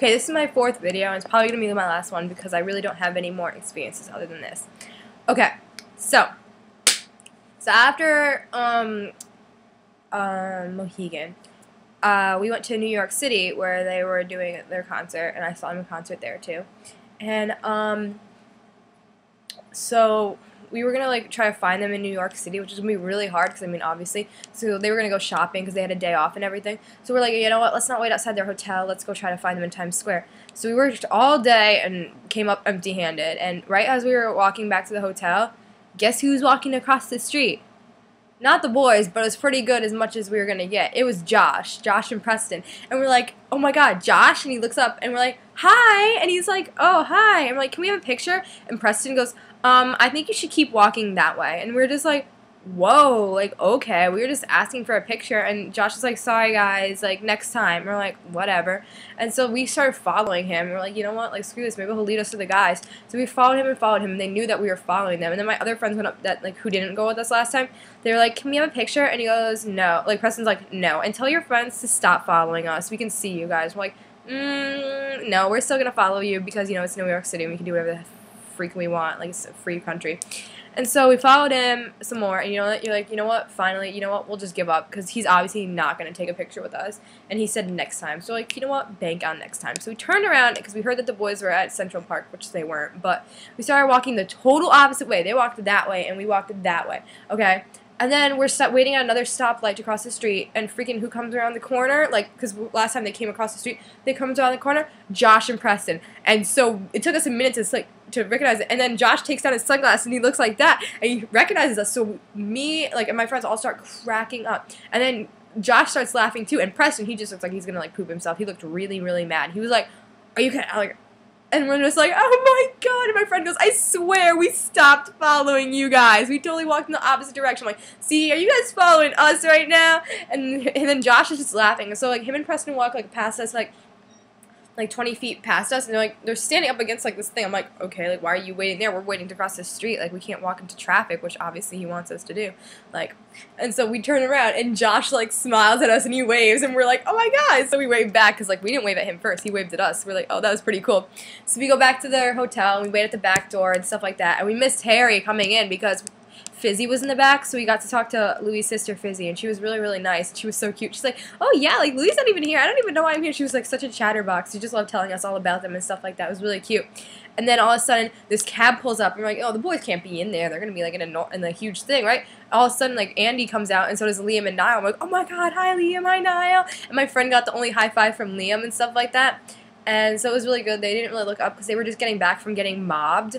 Okay, this is my 4th video, and it's probably going to be my last one because I really don't have any more experiences other than this. Okay, so after Mohegan, we went to New York City where they were doing their concert, and I saw them in concert there too. And so we were gonna try to find them in New York City, which is gonna be really hard because I mean obviously. So they were gonna go shopping because they had a day off and everything. So we're like, you know what? Let's not wait outside their hotel. Let's go try to find them in Times Square. So we worked all day and came up empty-handed. And right as we were walking back to the hotel, guess who was walking across the street? Not the boys, but it was pretty good as much as we were going to get. It was Josh and Preston. And we're like, oh my god, Josh? And he looks up and we're like, hi! And he's like, oh, hi. And we're like, can we have a picture? And Preston goes, I think you should keep walking that way. And we're just like, whoa, okay. We were just asking for a picture. And Josh is like, sorry guys, next time. And we're like, whatever. And so we started following him. And we're like, you know what, screw this. Maybe he'll lead us to the guys. So we followed him, and they knew that we were following them. And then my other friends went up that, who didn't go with us last time. They were like, can we have a picture? And he goes, no. Preston's like, no. And tell your friends to stop following us. We can see you guys. We're like, no, we're still going to follow you because, it's New York City and we can do whatever the freak we want. It's a free country. And so we followed him some more, and you're like, you know what, finally, you know what, we'll just give up, because he's obviously not going to take a picture with us, and he said next time, so you know what, bank on next time. So we turned around, because we heard that the boys were at Central Park, which they weren't, but we started walking the total opposite way. They walked that way, and we walked that way, okay? And then we're waiting at another stoplight to cross the street, and freaking who comes around the corner? Because last time they came across the street, they come around the corner, Josh and Preston. And so it took us a minute to recognize it. And then Josh takes down his sunglasses, and he looks like that, and he recognizes us. So me, and my friends all start cracking up. And then Josh starts laughing too, and Preston, he just looks like he's gonna poop himself. He looked really, really mad. He was like, are you kidding? And we're just like, oh my god. And my friend goes, I swear we stopped following you guys. We totally walked in the opposite direction. I'm like, see, are you guys following us right now? And then Josh is just laughing. So him and Preston walk past us 20 feet past us, and they're standing up against this thing. I'm like, okay, why are you waiting there? We're waiting to cross the street. We can't walk into traffic, which obviously he wants us to do. And so we turn around, and Josh smiles at us and he waves, and we're like, oh my god. So we wave back because we didn't wave at him first. He waved at us. We're like, oh, that was pretty cool. So we go back to their hotel and we wait at the back door and stuff like that. And we missed Harry coming in because Fizzy was in the back, so we got to talk to Louis' sister, Fizzy, and she was really, really nice. She was so cute. She's like, oh yeah, Louis' not even here. I don't even know why I'm here. She was such a chatterbox. She just loved telling us all about them and stuff like that. It was really cute. And then all of a sudden, this cab pulls up, and we're like, oh, the boys can't be in there. They're going to be in a huge thing, right? All of a sudden, Andy comes out, and so does Liam and Niall. I'm like, oh my god, hi Liam, hi Niall. And my friend got the only high five from Liam and stuff like that. And so it was really good. They didn't really look up because they were just getting back from getting mobbed.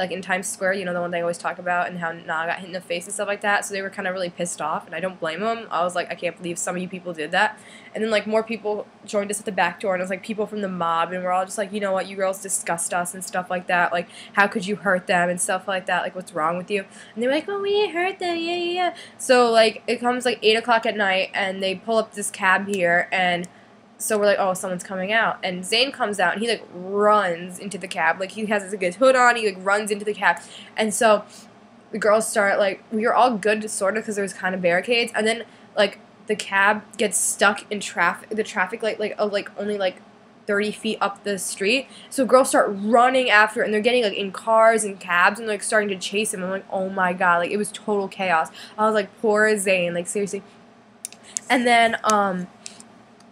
In Times Square, the one they always talk about, and how Na got hit in the face and stuff like that, so they were kind of really pissed off, and I don't blame them. I was like, I can't believe some of you people did that. And then, more people joined us at the back door, and it was, people from the mob, and we're all just like, you know what, you girls disgust us, and stuff like that, how could you hurt them, and stuff like that, what's wrong with you? And they were like, oh, we didn't hurt them, yeah. So, it comes, 8 o'clock at night, and they pull up this cab here, and so we're like, oh, someone's coming out. And Zane comes out, and he, runs into the cab. He has his hood on. He, runs into the cab. And so the girls start, we were all good, sort of, because there was kind of barricades. And then, the cab gets stuck in the traffic light, only, 30 feet up the street. So girls start running after it, and they're getting, in cars and cabs, and, starting to chase him. I'm like, oh, my God. It was total chaos. I was like, poor Zane. Seriously. And then,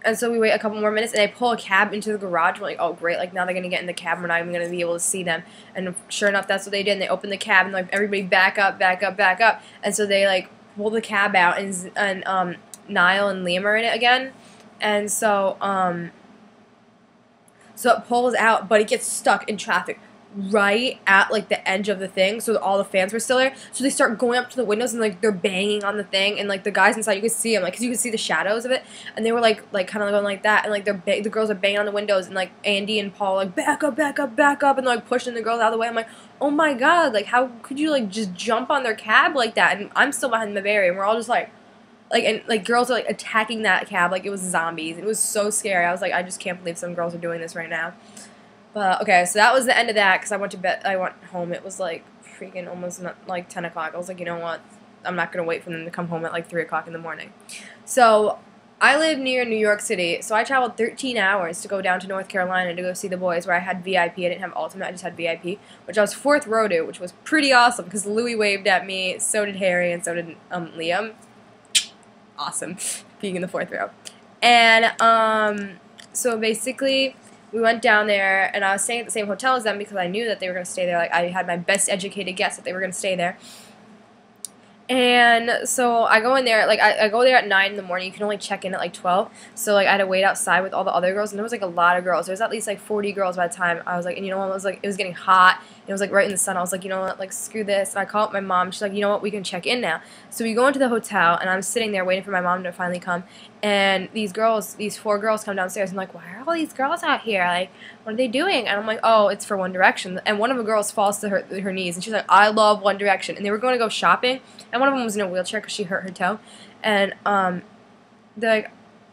and so we wait a couple more minutes, and I pull a cab into the garage. We're like, oh, great. Now they're going to get in the cab. We're not even going to be able to see them. And sure enough, that's what they did. And they opened the cab, and, everybody back up, back up, back up. And so they, pull the cab out, and Niall and Liam are in it again. And so, so it pulls out, but it gets stuck in traffic right at the edge of the thing, so all the fans were still there. So they start going up to the windows, and they're banging on the thing, and the guys inside, you could see them, because you could see the shadows of it, and they were kind of going like that, and the girls are banging on the windows, and Andy and Paul back up, back up, back up, and they're pushing the girls out of the way. I'm like, oh my god, how could you just jump on their cab like that? And I'm still behind the barrier, and we're all just and girls are attacking that cab it was zombies. It was so scary. I was like, I just can't believe some girls are doing this right now. But, okay, so that was the end of that, because I went to bed, I went home, it was, freaking almost, 10 o'clock, I was like, you know what, I'm not going to wait for them to come home at, 3 o'clock in the morning. So, I live near New York City, so I traveled 13 hours to go down to North Carolina to go see the boys, where I had VIP. I didn't have Ultimate, I just had VIP, which I was 4th row to, which was pretty awesome because Louis waved at me, so did Harry, and so did Liam. Awesome, being in the 4th row. And so basically, we went down there, and I was staying at the same hotel as them because I knew that they were going to stay there. Like, I had my best educated guess that they were going to stay there. And so I go in there, like, I go there at 9 in the morning. You can only check in at, like, 12. So, like, I had to wait outside with all the other girls. And there was, like, a lot of girls. There was at least, like, 40 girls by the time. I was like, and you know what? It was, like, it was getting hot. It was, like, right in the sun. I was like, you know what? Like, screw this. And I called my mom. She's like, you know what? We can check in now. So we go into the hotel, and I'm sitting there waiting for my mom to finally come. And these 4 girls come downstairs. And I'm like, why are all these girls out here? Like, what are they doing? And I'm like, oh, it's for One Direction. And one of the girls falls to her knees. And she's like, I love One Direction. And they were going to go shopping. And one of them was in a wheelchair because she hurt her toe. And they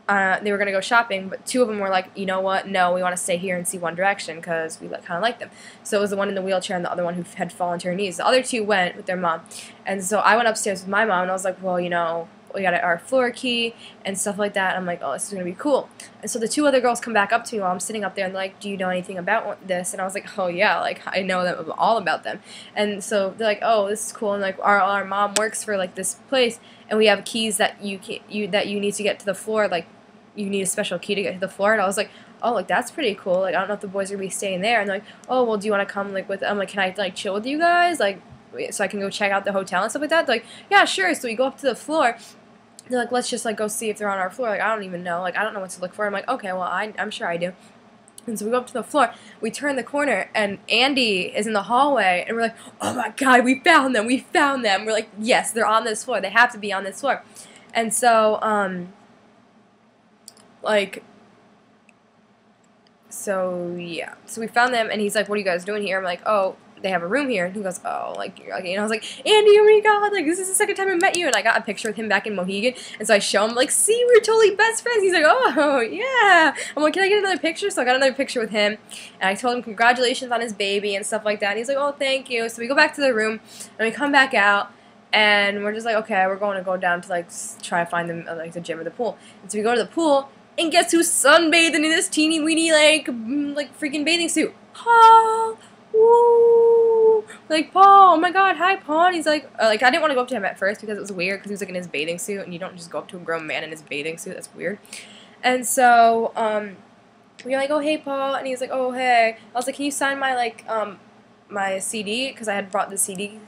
were going to go shopping. But 2 of them were like, you know what? No, we want to stay here and see One Direction because we kind of like them. So it was the one in the wheelchair and the other one who had fallen to her knees. The other 2 went with their mom. And so I went upstairs with my mom. And I was like, well, you know, we got our floor key and stuff like that. I'm like, oh, this is going to be cool. And so the 2 other girls come back up to me while I'm sitting up there and they're like, do you know anything about this? And I was like, oh, yeah, like, I know them all about them. And so they're like, oh, this is cool. And, like, our mom works for, like, this place, and we have keys that you need to get to the floor. Like, you need a special key to get to the floor. And I was like, oh, like, that's pretty cool. Like, I don't know if the boys are going to be staying there. And they're like, oh, well, do you want to come, like, with them? Like, can I, like, chill with you guys? Like, so I can go check out the hotel and stuff like that? They're like, yeah, sure. So we go up to the floor. They're like, let's just, like, go see if they're on our floor. Like, I don't even know. Like, I don't know what to look for. I'm like, okay, well, I'm sure I do. And so we go up to the floor. We turn the corner, and Andy is in the hallway. And we're like, oh, my God, we found them. We found them. We're like, yes, they're on this floor. They have to be on this floor. And so, yeah. So we found them, and he's like, what are you guys doing here? I'm like, oh, they have a room here. And he goes, oh, like, you're lucky. And I was like, Andy, oh my God, like, this is the second time I met you. And I got a picture with him back in Mohegan. And so I show him, like, see, we're totally best friends. He's like, oh, yeah. I'm like, can I get another picture? So I got another picture with him. And I told him congratulations on his baby and stuff like that. And he's like, oh, thank you. So we go back to the room, and we come back out. And we're just like, okay, we're going to go down to, like, try to find them at, like, the gym or the pool. And so we go to the pool. And guess who's sunbathing in this teeny weeny, like freaking bathing suit? Paul! Woo! Like, Paul, oh my God, hi, Paul. And he's like, I didn't want to go up to him at first because it was weird because he was, like, in his bathing suit. And you don't just go up to a grown man in his bathing suit. That's weird. And so, we were like, oh, hey, Paul. And he was like, oh, hey. I was like, can you sign my, like, my CD? Because I had brought the CD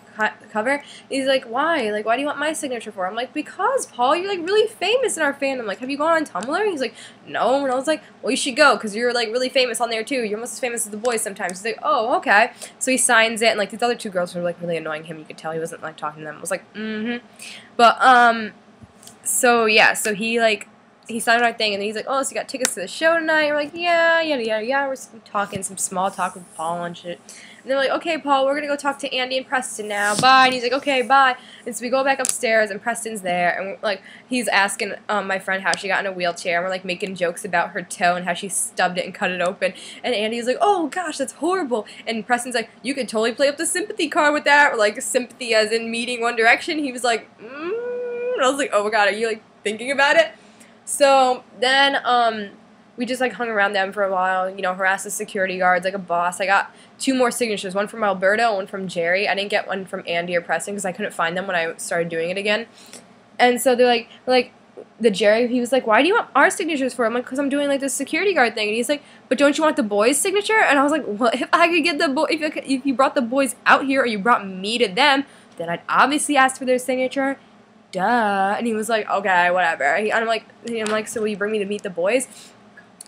cover. And he's like, why? Like, why do you want my signature for? I'm like, because, Paul, you're, like, really famous in our fandom. Like, have you gone on Tumblr? And he's like, no. And I was like, well, you should go because you're, like, really famous on there, too. You're almost as famous as the boys sometimes. He's like, oh, okay. So he signs it, and, like, these other 2 girls were, like, really annoying him. You could tell he wasn't, like, talking to them. I was like, mm-hmm. But, so, yeah. So he, like, he signed our thing, and then he's like, oh, so you got tickets to the show tonight? And we're like, yeah, yada, yada, yada. We're talking some small talk with Paul and shit. And they're like, okay, Paul, we're going to go talk to Andy and Preston now. Bye. And he's like, okay, bye. And so we go back upstairs, and Preston's there. And, we're, like, he's asking my friend how she got in a wheelchair. And we're, like, making jokes about her toe and how she stubbed it and cut it open. And Andy's like, oh, gosh, that's horrible. And Preston's like, you could totally play up the sympathy card with that. Or, like, sympathy as in meeting One Direction. He was like, And I was like, oh, my God, are you, like, thinking about it? So then we just, like, hung around them for a while, you know, harassed the security guards like a boss. I got 2 more signatures, one from Alberto and one from Jerry. I didn't get one from Andy or Preston because I couldn't find them when I started doing it again. And so they're like, the Jerry, he was like, why do you want our signatures for? I'm like, because I'm doing, like, this security guard thing. And he's like, but don't you want the boys' signature? And I was like, well, if I could get the boy, if you brought the boys out here or you brought me to them, then I'd obviously ask for their signature. Duh. And he was like, okay, whatever. And I'm like, so will you bring me to meet the boys?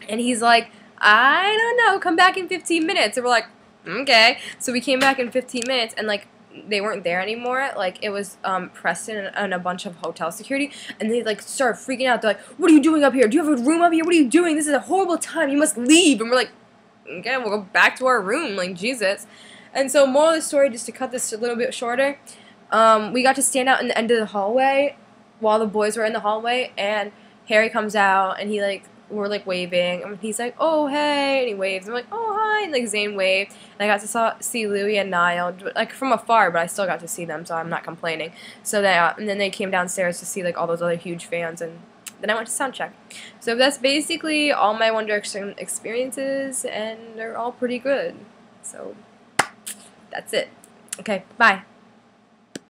And he's like, I don't know, come back in 15 minutes. And we're like, okay. So we came back in 15 minutes, and, like, they weren't there anymore. Like, it was Preston and a bunch of hotel security, and they, like, started freaking out. They're like, what are you doing up here? Do you have a room up here? What are you doing? This is a horrible time. You must leave. And we're like, okay, we'll go back to our room. Like, Jesus. And so, moral of the story, just to cut this a little bit shorter, we got to stand out in the end of the hallway while the boys were in the hallway, and Harry comes out, and he, like, we're, like, waving, and he's like, oh, hey, and he waves. I'm like, oh, hi, and, like, Zane waved, and I got to see Louie and Niall, like, from afar, but I still got to see them, so I'm not complaining. So they, and then they came downstairs to see, like, all those other huge fans, and Then I went to soundcheck. So that's basically all my One Direction experiences, and they're all pretty good. So that's it. Okay, bye.